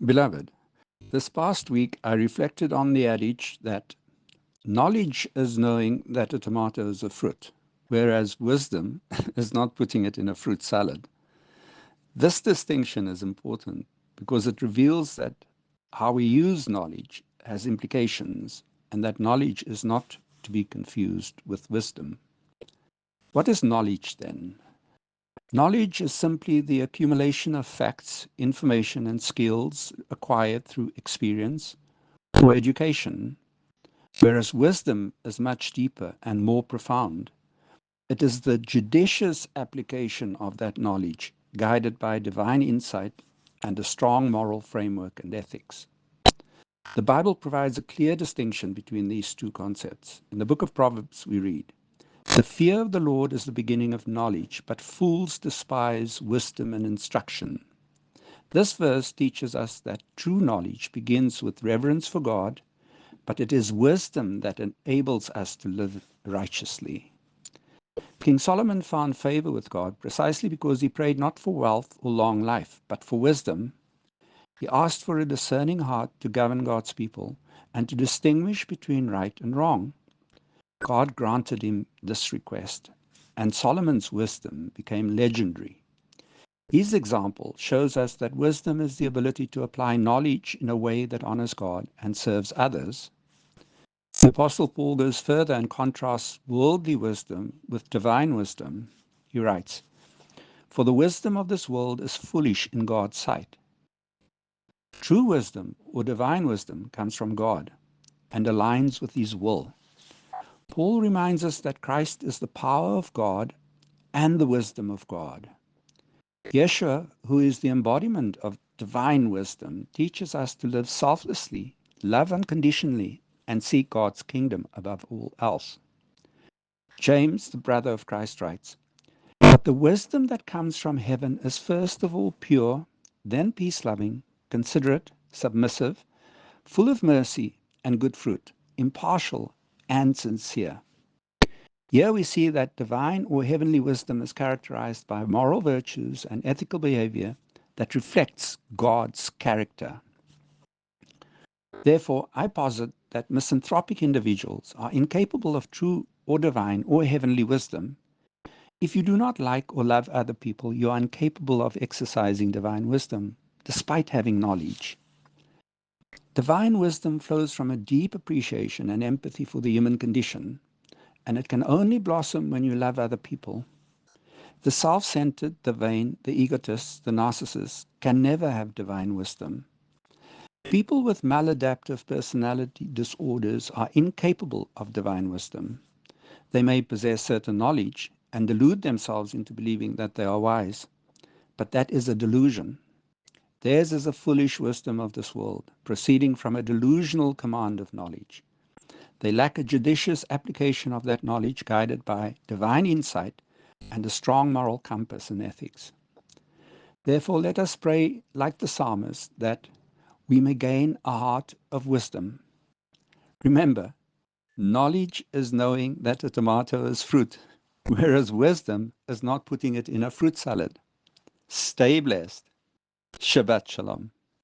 Beloved, this past week I reflected on the adage that knowledge is knowing that a tomato is a fruit, whereas wisdom is not putting it in a fruit salad. This distinction is important because it reveals that how we use knowledge has implications and that knowledge is not to be confused with wisdom. What is knowledge then? Knowledge is simply the accumulation of facts, information, and skills acquired through experience or education, whereas wisdom is much deeper and more profound. It is the judicious application of that knowledge, guided by divine insight and a strong moral framework and ethics. The Bible provides a clear distinction between these two concepts. In the Book of Proverbs, we read, "The fear of the Lord is the beginning of knowledge, but fools despise wisdom and instruction." This verse teaches us that true knowledge begins with reverence for God, but it is wisdom that enables us to live righteously. King Solomon found favor with God precisely because he prayed not for wealth or long life, but for wisdom. He asked for a discerning heart to govern God's people and to distinguish between right and wrong. God granted him this request, and Solomon's wisdom became legendary. His example shows us that wisdom is the ability to apply knowledge in a way that honors God and serves others. The Apostle Paul goes further and contrasts worldly wisdom with divine wisdom. He writes, "For the wisdom of this world is foolish in God's sight." True wisdom or divine wisdom comes from God and aligns with his will. Paul reminds us that Christ is the power of God and the wisdom of God. Yeshua, who is the embodiment of divine wisdom, teaches us to live selflessly, love unconditionally, and seek God's kingdom above all else. James, the brother of Christ, writes, "But the wisdom that comes from heaven is first of all pure, then peace-loving, considerate, submissive, full of mercy and good fruit, impartial and sincere." Here we see that divine or heavenly wisdom is characterized by moral virtues and ethical behavior that reflects God's character. Therefore, I posit that misanthropic individuals are incapable of true or divine or heavenly wisdom. If you do not like or love other people, you are incapable of exercising divine wisdom, despite having knowledge. Divine wisdom flows from a deep appreciation and empathy for the human condition, and it can only blossom when you love other people. The self-centered, the vain, the egotists, the narcissists can never have divine wisdom. People with maladaptive personality disorders are incapable of divine wisdom. They may possess certain knowledge and delude themselves into believing that they are wise, but that is a delusion. Theirs is a foolish wisdom of this world, proceeding from a delusional command of knowledge. They lack a judicious application of that knowledge guided by divine insight and a strong moral compass and ethics. Therefore, let us pray like the psalmist that we may gain a heart of wisdom. Remember, knowledge is knowing that a tomato is fruit, whereas wisdom is not putting it in a fruit salad. Stay blessed. Shabbat Shalom.